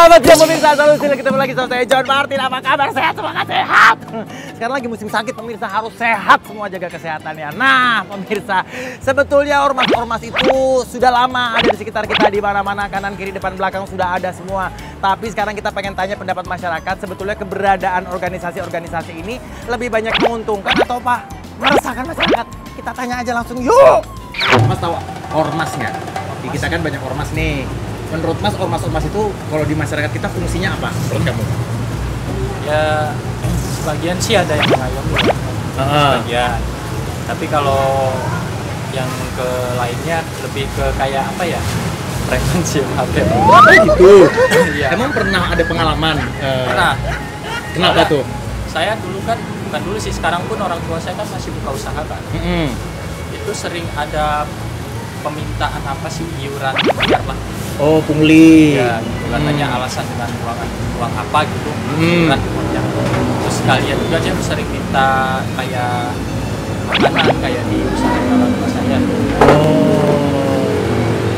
Selamat siang pemirsa, selalu ketemu lagi sama saya John Martin. Apa kabar? Sehat? Semangat sehat. Sekarang lagi musim sakit pemirsa, harus sehat semua, jaga kesehatannya. Nah pemirsa, sebetulnya ormas-ormas itu sudah lama ada di sekitar kita, di mana-mana, kanan, kiri, depan, belakang sudah ada semua. Tapi sekarang kita pengen tanya pendapat masyarakat, sebetulnya keberadaan organisasi-organisasi ini lebih banyak menguntungkan atau apa meresahkan masyarakat? Kita tanya aja langsung, yuk! Mas tahu ormas nggak? Di kita kan banyak ormas nih. Menurut Mas, ormas-ormas itu kalau di masyarakat kita fungsinya apa menurut kamu? Ya, sebagian sih ada yang mengayomi, sebagian. Tapi kalau yang ke lainnya lebih ke kayak apa ya? Prevensi HP. Oh gitu? Iya. Emang pernah ada pengalaman? Pernah. Kenapa tuh? Saya dulu kan, bukan dulu sih, sekarang pun orang tua saya kan masih buka usaha kan. Itu sering ada permintaan apa sih, iuran biar lah. Oh, pungli. Ya, katanya alasan dengan uang apa gitu, iuran ya. Terus sekalian juga dia sering minta kayak makanan kayak di usaha orang tua saya. Oh.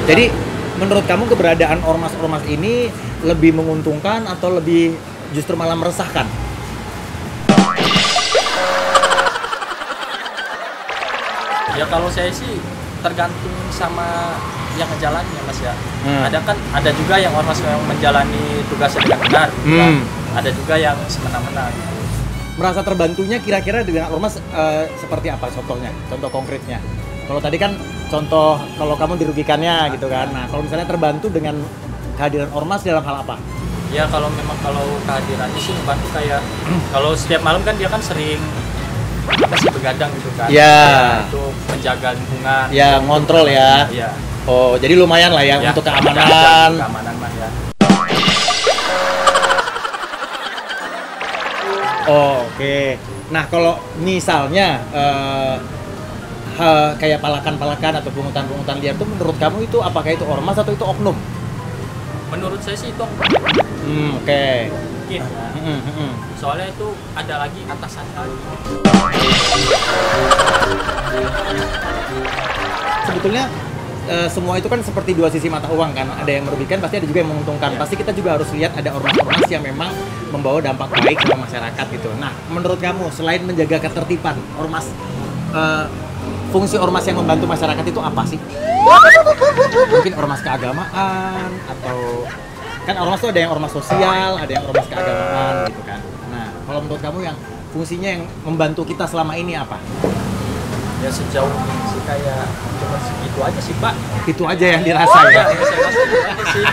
Jadi menurut kamu keberadaan ormas-ormas ini lebih menguntungkan atau lebih justru malah meresahkan? Ya kalau saya sih tergantung sama yang ngejalannya Mas ya. Ada juga yang ormas yang menjalani tugasnya dengan benar, ada juga yang semena-mena gitu. Merasa terbantunya kira-kira dengan ormas seperti apa contohnya? Contoh konkretnya. Kalau tadi kan contoh kalau kamu dirugikannya gitu kan. Nah, kalau misalnya terbantu dengan kehadiran ormas dalam hal apa? Ya kalau kehadirannya sih membantu kayak kalau setiap malam kan dia kan sering apa sih begadang gitu kan. Ya, itu menjaga lingkungan. Ya, ngontrol ya. Iya. Oh, jadi lumayan lah ya untuk keamanan. Keamanan mah ya. Oh, oke. Nah, kalau misalnya kayak palakan-palakan atau pungutan-pungutan liar itu menurut kamu itu apakah itu ormas atau itu oknum? Menurut saya sih itu oke. Mungkin ya. Soalnya itu ada lagi atasan lagi. Sebetulnya semua itu kan seperti dua sisi mata uang kan, ada yang merugikan pasti ada juga yang menguntungkan. Pasti kita juga harus lihat ada ormas-ormas yang memang membawa dampak baik sama masyarakat gitu. Nah, menurut kamu selain menjaga ketertiban, fungsi ormas yang membantu masyarakat itu apa sih? Mungkin ormas keagamaan atau kan ormas itu ada yang ormas sosial, ada yang ormas keagamaan gitu kan. Nah, kalau menurut kamu yang fungsinya yang membantu kita selama ini apa? Ya sejauh ini sih kayak cuma segitu aja sih Pak. Itu aja yang dirasa ya? Yang saya rasa itu aja sih.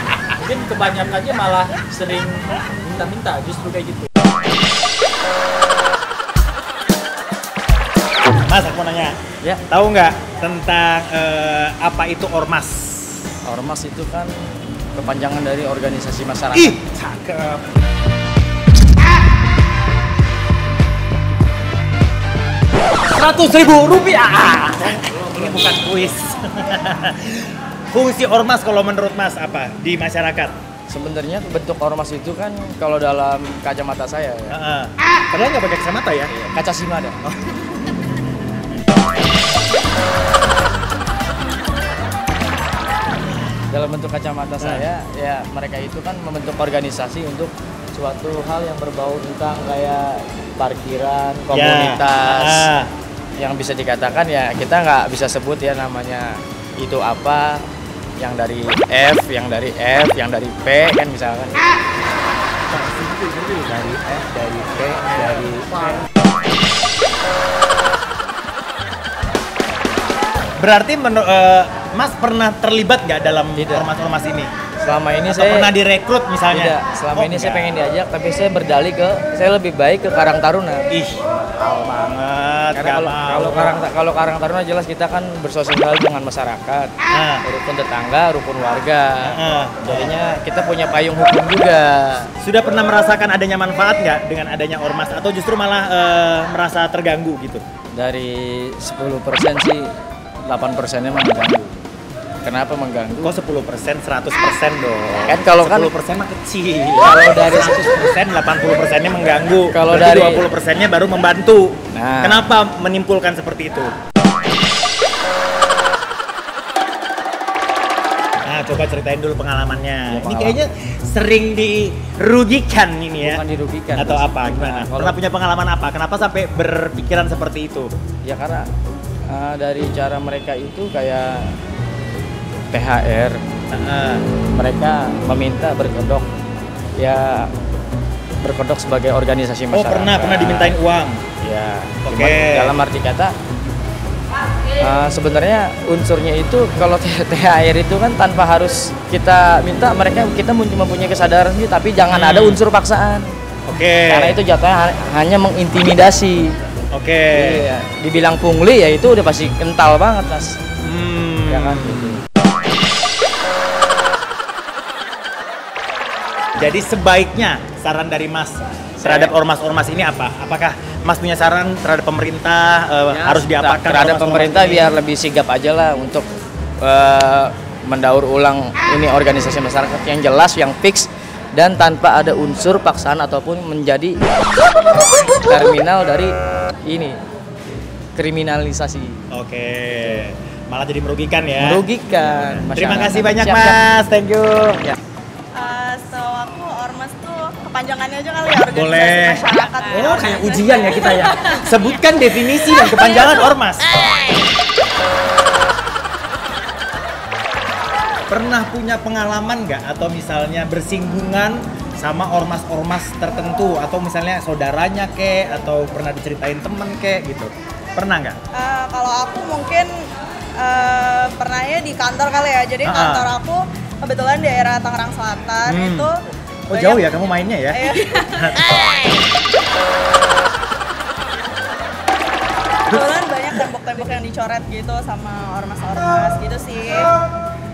Mungkin kebanyakannya malah sering minta-minta justru kayak gitu. Mas, aku mau nanya. Ya. Tahu nggak tentang apa itu ormas? Ormas itu kan kepanjangan dari organisasi masyarakat. Ih, cakep. Rp100.000. Ini bukan kuis. Fungsi ormas kalau menurut Mas apa di masyarakat? Sebenarnya bentuk ormas itu kan kalau dalam kacamata saya ya. Padahal nggak pakai kacamata ya? Kaca sima ada. Dalam bentuk kacamata saya, ya mereka itu kan membentuk organisasi untuk suatu hal yang berbau tentang kayak parkiran, komunitas. Yang bisa dikatakan ya kita nggak bisa sebut ya namanya itu apa, yang dari F, yang dari F, yang dari P kan misalkan. Dari F, dari P, dari P. Berarti Mas pernah terlibat nggak dalam ormas-ormas ini? Selama ini atau pernah direkrut misalnya? Tidak, selama ini saya pengen diajak, tapi saya berdalih saya lebih baik ke Karang Taruna. Ih, mahal banget. Karena kalau Karang Taruna jelas kita kan bersosial dengan masyarakat, rukun tetangga, rukun warga. Jadinya kita punya payung hukum juga. Sudah pernah merasakan adanya manfaat nggak dengan adanya ormas atau justru malah merasa terganggu gitu? Dari 10% sih 8%-nya mah mengganggu. Kenapa mengganggu? Kok 10%, 100% dong? Kan kalau 10% mah kecil. Kalau dari 100%, 80%-nya mengganggu. Kalau berarti dari 20%-nya baru membantu. Nah. Kenapa menyimpulkan seperti itu? Nah, coba ceritain dulu pengalamannya. Ya, Ini kayaknya sering dirugikan ini ya. Bukan dirugikan. Atau apa? Gimana? Nah, Pernah punya pengalaman apa? Kenapa sampai berpikiran seperti itu? Ya karena dari cara mereka itu kayak THR, mereka meminta berkedok, ya berkedok sebagai organisasi Oh, masyarakat. pernah dimintain uang. Ya, Oke. cuman dalam arti kata sebenarnya unsurnya itu kalau THR itu kan tanpa harus kita minta, kita mempunyai kesadaran sih, tapi jangan ada unsur paksaan. Oke. Karena itu jatuhnya hanya mengintimidasi. Oke. Iya, dibilang pungli ya itu udah pasti kental banget, Mas. Ya kan gitu. Jadi sebaiknya saran dari Mas terhadap ormas-ormas ini apa? Apakah Mas punya saran terhadap pemerintah harus diapakan? Terhadap pemerintah biar lebih sigap aja lah untuk mendaur ulang ini organisasi masyarakat yang jelas, yang fix dan tanpa ada unsur paksaan ataupun menjadi terminal dari ini kriminalisasi. Oke. Malah jadi merugikan ya. Merugikan. Terima kasih banyak Siap, Mas. Thank you. Ya. Setahu aku ormas tuh kepanjangannya aja kali ya, organisasi Boleh. masyarakat. Oh, kayak ujian ya kita ya. Sebutkan definisi dan kepanjangan ormas. Pernah punya pengalaman nggak atau misalnya bersinggungan sama ormas-ormas tertentu atau misalnya saudaranya kek atau pernah diceritain temen kek gitu? Pernah nggak? Kalau aku mungkin pernahnya di kantor kali ya. Jadi kantor aku kebetulan daerah Tangerang Selatan itu. Oh jauh ya kamu mainnya ya? Iya. Kebetulan banyak tembok-tembok yang dicoret gitu sama ormas-ormas gitu sih.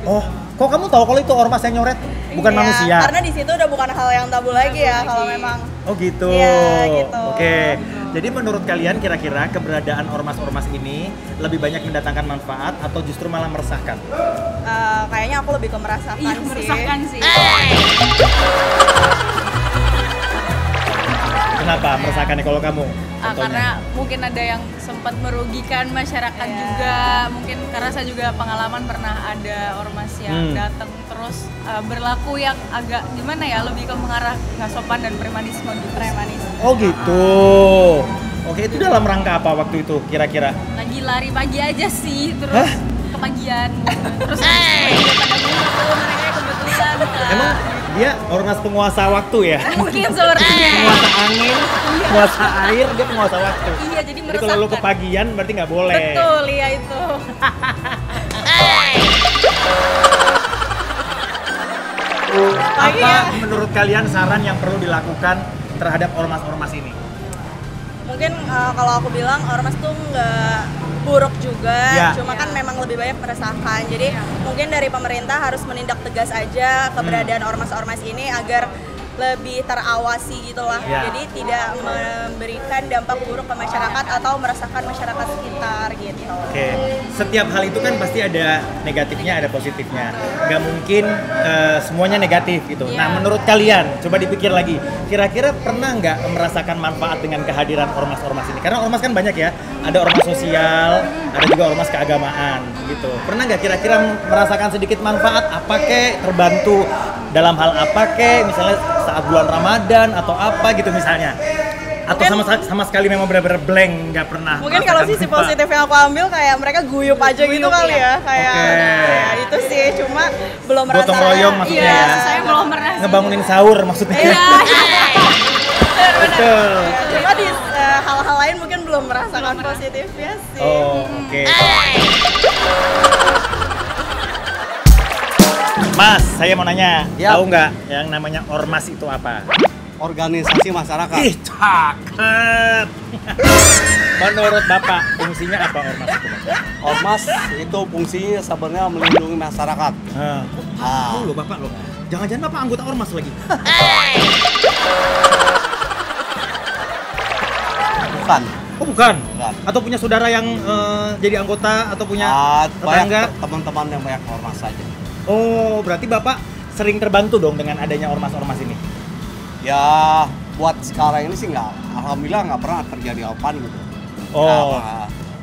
Oh, kok kamu tahu kalau itu ormas yang nyoret? Bukan Iya, manusia? Karena di situ udah bukan hal yang tabu lagi ya kalau memang. Oh gitu. Iya, gitu. Oke. Jadi menurut kalian kira-kira keberadaan ormas-ormas ini lebih banyak mendatangkan manfaat atau justru malah meresahkan? Kayaknya aku lebih ke merasakan Iya, sih. meresahkan sih. Kenapa meresahkan nih kalau kamu? Karena mungkin ada yang sempat merugikan masyarakat juga. Mungkin karena saya juga pengalaman pernah ada ormas yang datang terus berlaku yang agak gimana ya, lebih ke mengarah nggak sopan dan premanisme gitu. Oh gitu. Oke, itu dalam rangka apa waktu itu kira-kira? Lagi lari pagi aja sih, terus kepagian. Terus pada ngumpul mereka kebetulan. Emang dia ormas penguasa waktu ya? Mungkin sepertinya. Penguasa angin, penguasa air, dia penguasa waktu. Iya, jadi Jadi kalau lu meresahkan. kepagian berarti nggak boleh. Betul, iya itu. Apa menurut kalian saran yang perlu dilakukan terhadap ormas-ormas ini? Mungkin kalau aku bilang ormas tuh nggak buruk juga, Ya. cuma kan memang lebih banyak meresahkan. Jadi mungkin dari pemerintah harus menindak tegas aja keberadaan ormas-ormas ini agar lebih terawasi gitulah. Ya. Jadi tidak memberikan dampak buruk ke masyarakat atau meresahkan masyarakat sekitar gitu. Oke, setiap hal itu kan pasti ada negatifnya, ada positifnya. Nggak mungkin semuanya negatif gitu. Nah, menurut kalian, coba dipikir lagi, kira-kira pernah nggak merasakan manfaat dengan kehadiran ormas-ormas ini? Karena ormas kan banyak ya, ada ormas sosial, ada juga ormas keagamaan gitu. Pernah nggak kira-kira merasakan sedikit manfaat? Apa kek, terbantu dalam hal apa kek, misalnya saat bulan Ramadan atau apa gitu misalnya? Atau sama sekali memang benar-benar blank, nggak pernah. Mungkin kalau merasakan sisi manfaat? positif yang aku ambil kayak mereka guyup aja gitu kali ya, kayak Oke. ya, itu sih, cuma belum merasa. Gotong royong maksudnya Iya, ya? saya belum pernah sih. Ngebangunin sahur maksudnya. Iya. Betul. Cuma di hal-hal lain mungkin belum merasakan positifnya sih. Oh, oke. Mas, saya mau nanya, Yap. tahu nggak yang namanya ormas itu apa? Organisasi masyarakat. Ih, cakep. Menurut Bapak, fungsinya apa ormas itu? Ormas itu fungsinya sebenarnya melindungi masyarakat. Dulu Bapak loh. Jangan-jangan Bapak anggota ormas lagi? Bukan. Oh, bukan. Bukan. Atau punya saudara yang jadi anggota atau punya tetangga? Banyak teman-teman yang banyak ormas saja. Oh, berarti Bapak sering terbantu dong dengan adanya ormas-ormas ini? Ya, buat sekarang ini sih nggak. Alhamdulillah nggak pernah terjadi apa gitu. Oh,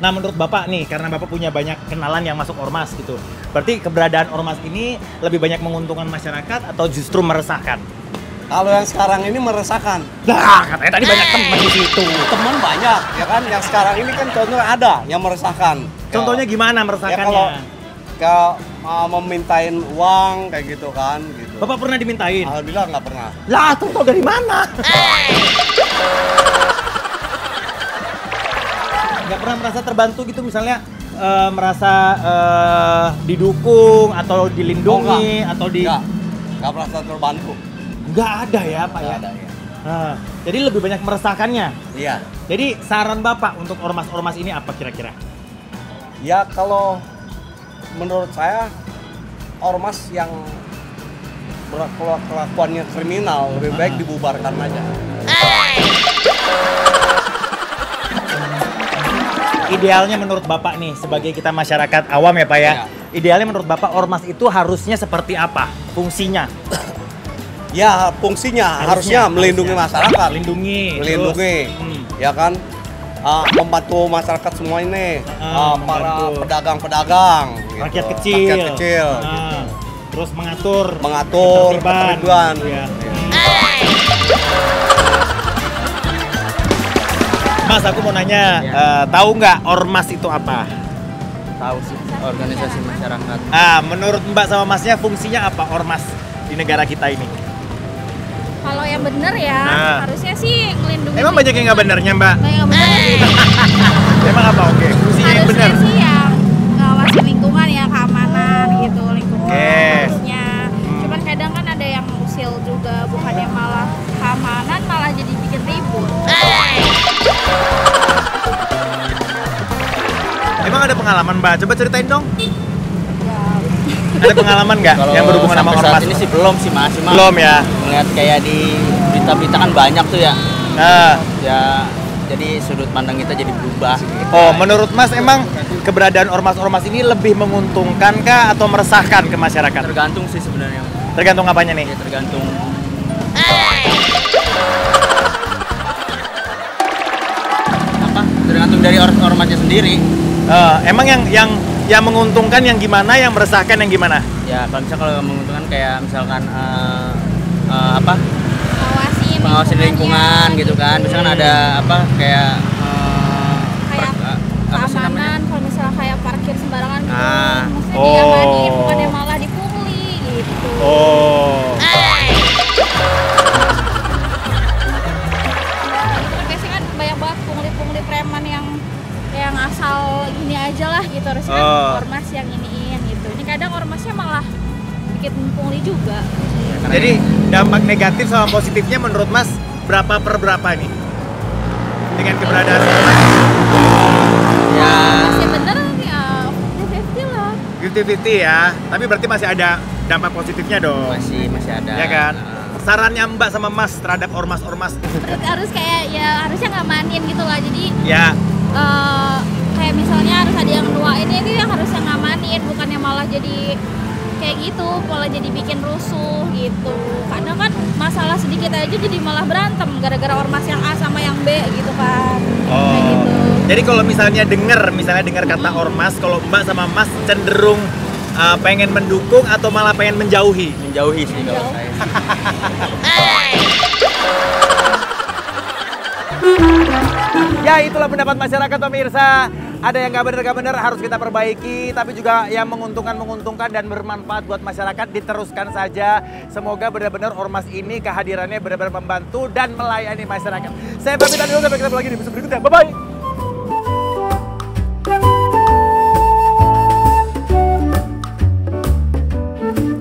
Nah, Nah, menurut Bapak nih, karena Bapak punya banyak kenalan yang masuk ormas gitu, berarti keberadaan ormas ini lebih banyak menguntungkan masyarakat atau justru meresahkan? Kalau yang sekarang ini meresahkan. Nah, katanya tadi banyak teman di situ. Teman banyak, ya kan? Yang sekarang ini kan contohnya ada yang meresahkan. Contohnya gimana Ya meresahkannya? kalau memintain uang kayak gitu kan, gitu. Bapak pernah dimintain? Alhamdulillah nggak pernah. Lah, tuh tau dari mana? Nggak pernah merasa terbantu gitu misalnya merasa didukung atau dilindungi atau di... Nggak merasa terbantu. Nggak ada ya Pak ya? Nggak ada, ya. Nah, jadi lebih banyak meresahkannya. Iya. Jadi saran Bapak untuk ormas-ormas ini apa kira-kira? Ya kalau menurut saya ormas yang kelakuannya kriminal lebih baik dibubarkan aja. Idealnya menurut Bapak nih, sebagai kita masyarakat awam ya Pak ya, Ya. idealnya menurut Bapak ormas itu harusnya seperti apa? Fungsinya? Ya fungsinya harusnya melindungi masyarakat, Melindungi. melindungi, Terus, ya kan, membantu masyarakat semua ini, para membantu. pedagang-pedagang, gitu. Rakyat kecil. Rakyat kecil, Nah, gitu. terus mengatur ketertiban, ya. Mas, aku mau nanya, tahu nggak ormas itu apa? Tahu sih, organisasi masyarakat. Menurut Mbak sama Masnya fungsinya apa ormas di negara kita ini? Kalau yang bener ya, Nah. harusnya sih ngelindungi. Emang banyak yang nggak benernya Mbak? Banyak yang bener sih. Emang apa? Oke, fungsinya yang Harusnya bener. sih yang ngawasin lingkungan ya, keamanan gitu, lingkungan Oke. harusnya. Cuman kadang kan ada yang usil juga, bukannya malah keamanan, malah jadi bikin ribut. Emang ada pengalaman Mbak? Coba ceritain dong. Ada pengalaman nggak yang berhubungan sama sampai saat ormas? ini sih belum sih Mas. Cuma Belum ya? Melihat kayak di berita-berita kan banyak tuh ya. Nah, Ya jadi sudut pandang kita jadi berubah. oh menurut Mas emang keberadaan ormas-ormas ini lebih menguntungkan kah atau meresahkan ke masyarakat? Tergantung sih sebenarnya. Tergantung apanya nih? Ya tergantung. Apa? Tergantung dari ormasnya sendiri. Emang yang menguntungkan yang gimana, yang meresahkan yang gimana? Ya kalau misalnya kalau menguntungkan kayak misalkan apa? Pengawasin lingkungan gitu kan. Misalkan ada apa kayak Kayak apa sih namanya? keamanan, kalau misalnya kayak parkir sembarangan gitu, Ah. maksudnya Oh. diamanin, bukannya malah dipungli gitu. Oh. Biasanya kan banyak banget pungli-pungli preman yang asal gini aja lah gitu, harusnya kan Oh. ormas yang iniin gitu. Ini kadang ormasnya malah bikin pungli juga. Jadi dampak negatif sama positifnya menurut Mas berapa per berapa nih? Dengan keberadaan ormas? Ya Masih bener ya 50-50 lah. 50-50 ya, tapi berarti masih ada dampak positifnya dong. masih ada. Ya kan? Sarannya Mbak sama Mas terhadap ormas-ormas? Harus kayak ya harusnya ngamanin gitu lah. Jadi Ya, kayak misalnya harus ada yang nuain itu yang harusnya ngamanin, bukannya malah jadi kayak gitu, malah jadi bikin rusuh gitu. Kadang kan masalah sedikit aja jadi malah berantem gara-gara ormas yang A sama yang B gitu kan. Kayak gitu. Jadi kalau misalnya dengar kata ormas, kalau Mbak sama Mas cenderung pengen mendukung atau malah pengen menjauhi? Menjauhi sih kalau saya. Ya itulah pendapat masyarakat pemirsa. Ada yang nggak benar harus kita perbaiki, tapi juga yang menguntungkan dan bermanfaat buat masyarakat diteruskan saja. Semoga benar-benar ormas ini kehadirannya benar-benar membantu dan melayani masyarakat. Saya pamit dulu, sampai ketemu lagi di episode berikutnya. Bye bye.